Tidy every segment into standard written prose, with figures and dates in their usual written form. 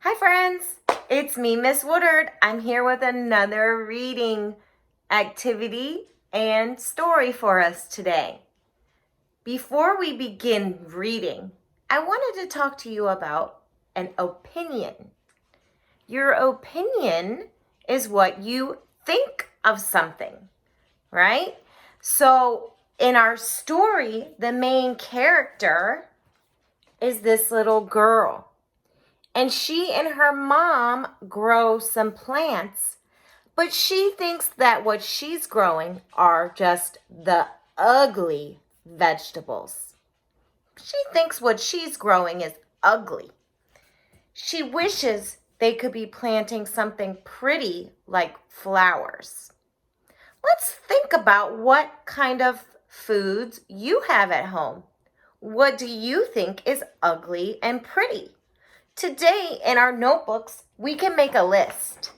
Hi friends, it's me, Miss Woodard. I'm here with another reading activity and story for us today. Before we begin reading, I wanted to talk to you about an opinion. Your opinion is what you think of something, right? So in our story, the main character is this little girl. And she and her mom grow some plants, but she thinks that what she's growing are just the ugly vegetables. She thinks what she's growing is ugly. She wishes they could be planting something pretty like flowers. Let's think about what kind of foods you have at home. What do you think is ugly and pretty? Today in our notebooks, we can make a list.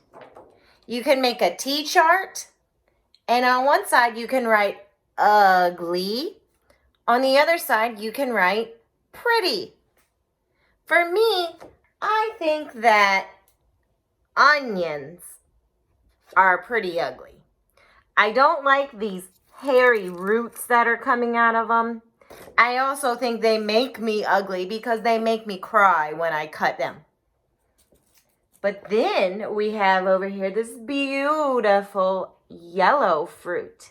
You can make a T-chart, and on one side you can write ugly. On the other side you can write pretty. For me, I think that onions are pretty ugly. I don't like these hairy roots that are coming out of them. I also think they make me ugly because they make me cry when I cut them. But then we have over here this beautiful yellow fruit.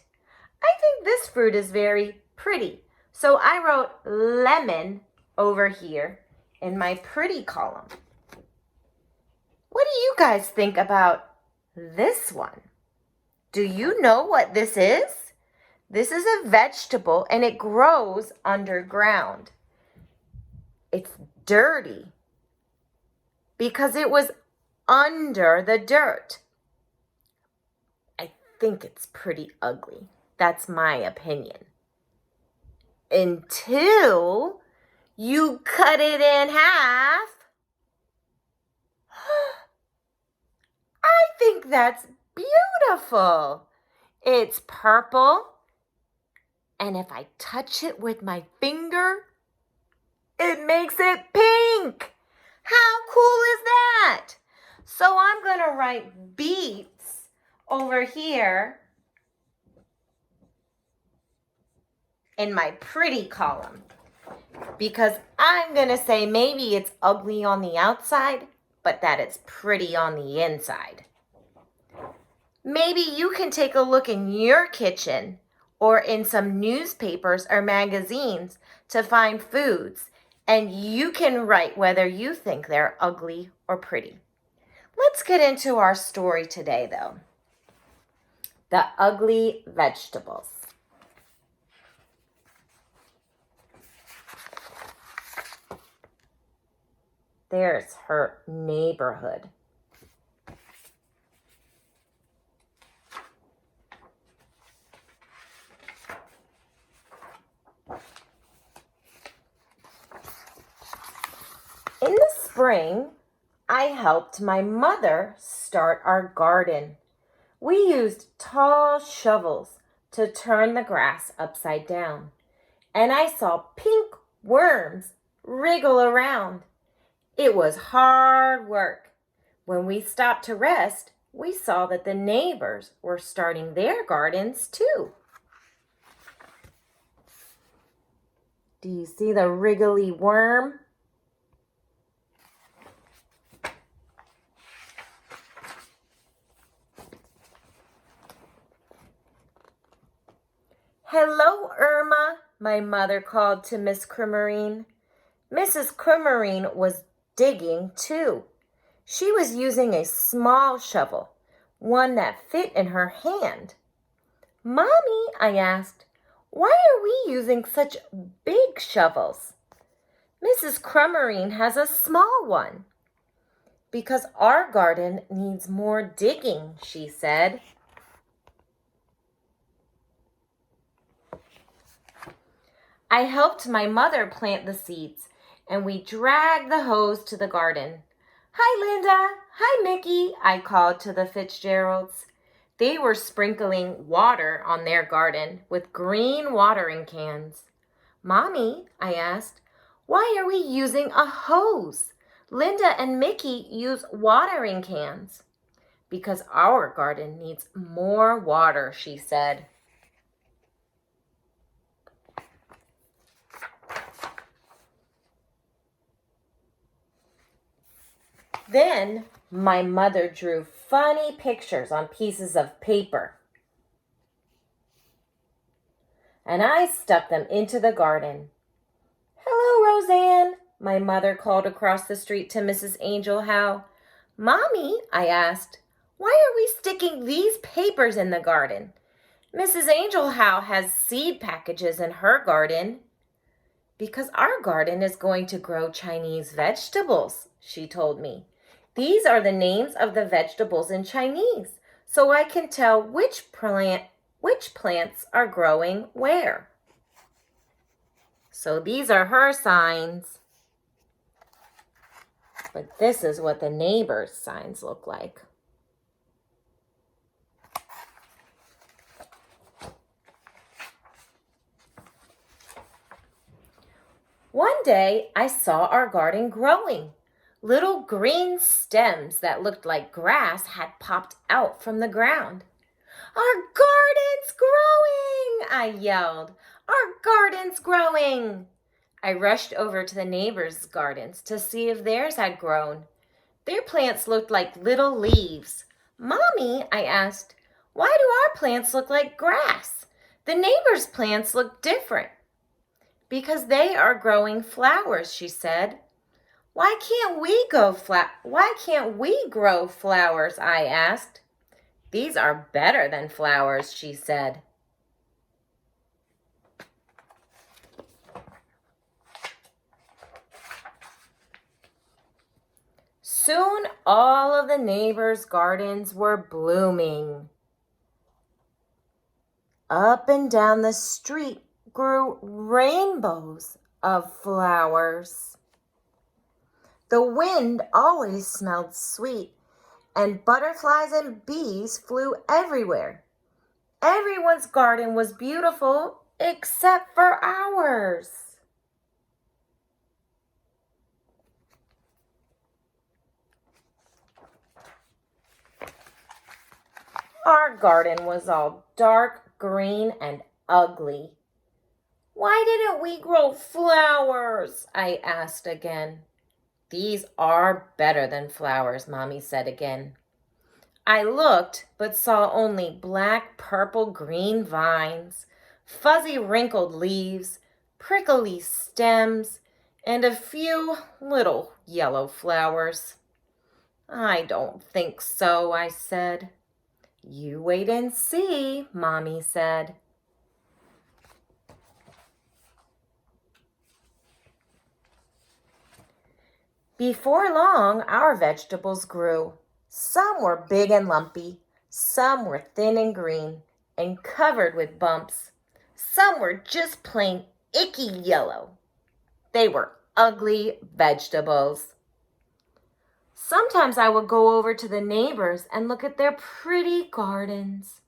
I think this fruit is very pretty. So I wrote lemon over here in my pretty column. What do you guys think about this one? Do you know what this is? This is a vegetable and it grows underground. It's dirty because it was under the dirt. I think it's pretty ugly. That's my opinion. Until you cut it in half. I think that's beautiful. It's purple. And if I touch it with my finger, it makes it pink. How cool is that? So I'm going to write beets over here in my pretty column because I'm going to say maybe it's ugly on the outside, but that it's pretty on the inside. Maybe you can take a look in your kitchen or in some newspapers or magazines to find foods, and you can write whether you think they're ugly or pretty. Let's get into our story today, though. The ugly vegetables. There's her neighborhood. In the spring, I helped my mother start our garden. We used tall shovels to turn the grass upside down, and I saw pink worms wriggle around. It was hard work. When we stopped to rest, we saw that the neighbors were starting their gardens too. Do you see the wriggly worm? Hello, Irma, my mother called to Miss Crummerine. Mrs. Crummerine was digging too. She was using a small shovel, one that fit in her hand. Mommy, I asked, why are we using such big shovels? Mrs. Crummerine has a small one. Because our garden needs more digging, she said. I helped my mother plant the seeds, and we dragged the hose to the garden. Hi, Linda. Hi, Mickey, I called to the Fitzgeralds. They were sprinkling water on their garden with green watering cans. Mommy, I asked, why are we using a hose? Linda and Mickey use watering cans because our garden needs more water, she said. Then my mother drew funny pictures on pieces of paper, and I stuck them into the garden. "Hello, Roseanne," my mother called across the street to Mrs. Angel How. "Mommy," I asked, "why are we sticking these papers in the garden? Mrs. Angel How has seed packages in her garden." "Because our garden is going to grow Chinese vegetables," she told me. "These are the names of the vegetables in Chinese, so I can tell which plants are growing where." So these are her signs. But this is what the neighbors' signs look like. One day I saw our garden growing. Little green stems that looked like grass had popped out from the ground. "Our garden's growing!" I yelled. "Our garden's growing!" I rushed over to the neighbors' gardens to see if theirs had grown. Their plants looked like little leaves. "Mommy," I asked, "why do our plants look like grass? The neighbors' plants look different." "Because they are growing flowers," she said. Why can't we grow flowers?" I asked. "These are better than flowers," she said. Soon all of the neighbors' gardens were blooming. Up and down the street grew rainbows of flowers. The wind always smelled sweet, and butterflies and bees flew everywhere. Everyone's garden was beautiful except for ours. Our garden was all dark green and ugly. "Why didn't we grow flowers?" I asked again. "These are better than flowers," Mommy said again. I looked, but saw only black, purple, green vines, fuzzy, wrinkled leaves, prickly stems, and a few little yellow flowers. "I don't think so," I said. "You wait and see," Mommy said. Before long, our vegetables grew. Some were big and lumpy, some were thin and green and covered with bumps. Some were just plain icky yellow. They were ugly vegetables. Sometimes I would go over to the neighbors and look at their pretty gardens.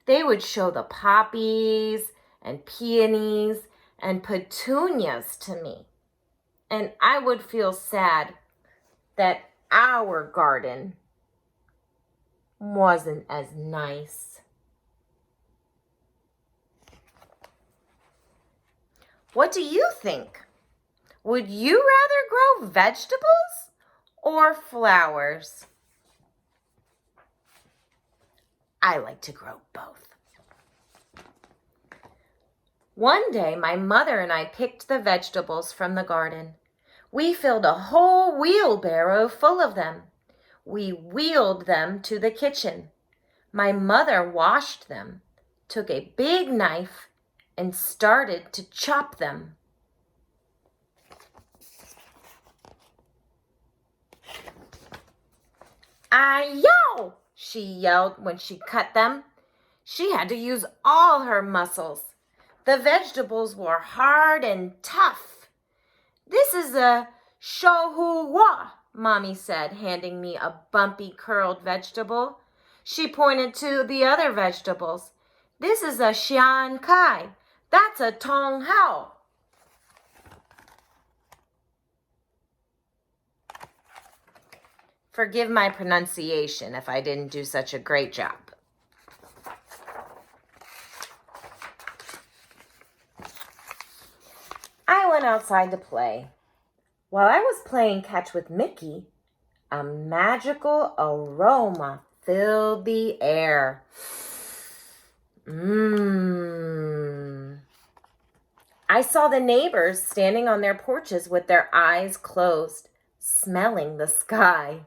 They would show the poppies and peonies and petunias to me. And I would feel sad that our garden wasn't as nice. What do you think? Would you rather grow vegetables or flowers? I like to grow both. One day, my mother and I picked the vegetables from the garden. We filled a whole wheelbarrow full of them. We wheeled them to the kitchen. My mother washed them, took a big knife, and started to chop them. "Ay-yow!" she yelled when she cut them. She had to use all her muscles. The vegetables were hard and tough. "This is a shohuwa," Mommy said, handing me a bumpy, curled vegetable. She pointed to the other vegetables. "This is a xian kai. That's a tong hao." Forgive my pronunciation if I didn't do such a great job. I went outside to play. While I was playing catch with Mickey, a magical aroma filled the air. I saw the neighbors standing on their porches with their eyes closed, smelling the sky.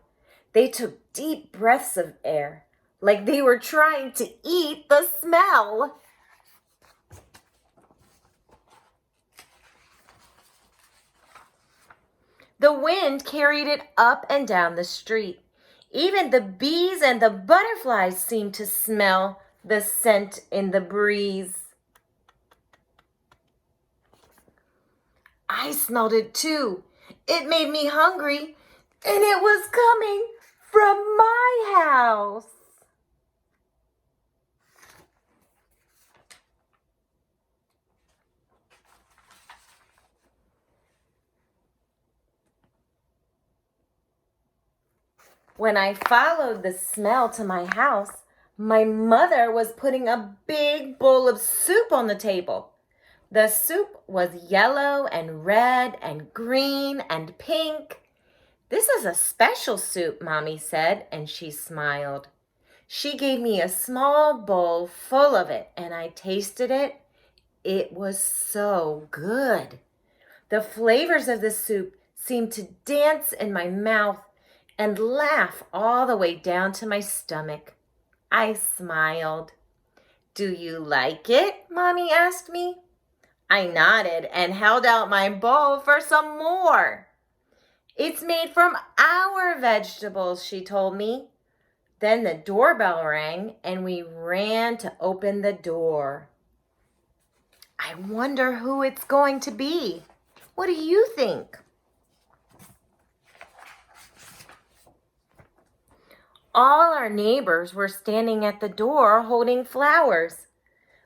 They took deep breaths of air, like they were trying to eat the smell. The wind carried it up and down the street. Even the bees and the butterflies seemed to smell the scent in the breeze. I smelled it too. It made me hungry, and it was coming from my house. When I followed the smell to my house, my mother was putting a big bowl of soup on the table. The soup was yellow and red and green and pink. "This is a special soup," Mommy said, and she smiled. She gave me a small bowl full of it, and I tasted it. It was so good. The flavors of the soup seemed to dance in my mouth and laugh all the way down to my stomach. I smiled. "Do you like it?" Mommy asked me. I nodded and held out my bowl for some more. "It's made from our vegetables," she told me. Then the doorbell rang and we ran to open the door. I wonder who it's going to be. What do you think? All our neighbors were standing at the door holding flowers.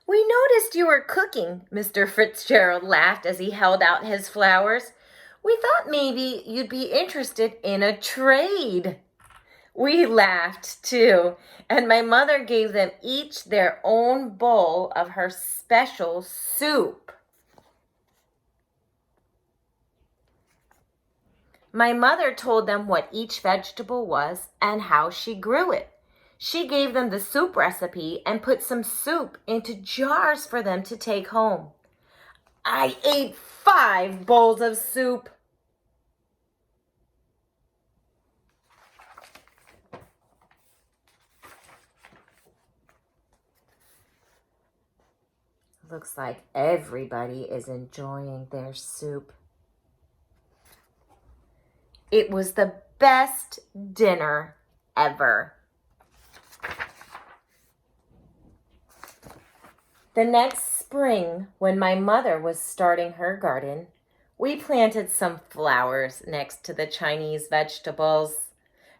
"We noticed you were cooking," Mr. Fitzgerald laughed as he held out his flowers. "We thought maybe you'd be interested in a trade." We laughed too, and my mother gave them each their own bowl of her special soup. My mother told them what each vegetable was and how she grew it. She gave them the soup recipe and put some soup into jars for them to take home. I ate 5 bowls of soup. Looks like everybody is enjoying their soup. It was the best dinner ever. The next spring, when my mother was starting her garden, we planted some flowers next to the Chinese vegetables.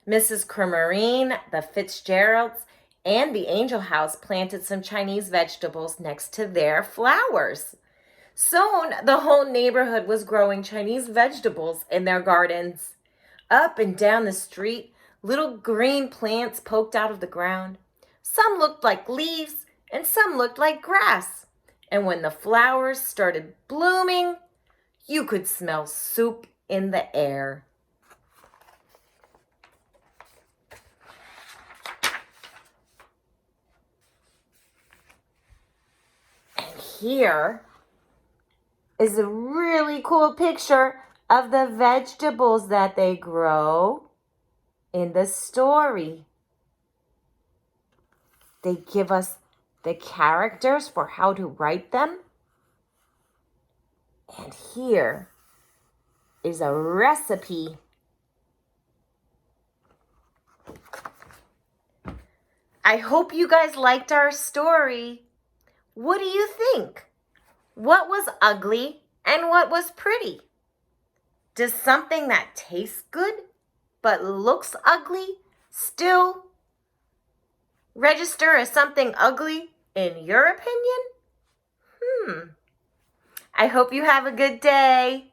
Mrs. Cremorine, the Fitzgeralds, and the Angel House planted some Chinese vegetables next to their flowers. Soon, the whole neighborhood was growing Chinese vegetables in their gardens. Up and down the street, little green plants poked out of the ground. Some looked like leaves, and some looked like grass. And when the flowers started blooming, you could smell soup in the air. And here is a really cool picture of the vegetables that they grow in the story. They give us the characters for how to write them. And here is a recipe. I hope you guys liked our story. What do you think? What was ugly and what was pretty? Does something that tastes good but looks ugly still register as something ugly in your opinion? I hope you have a good day.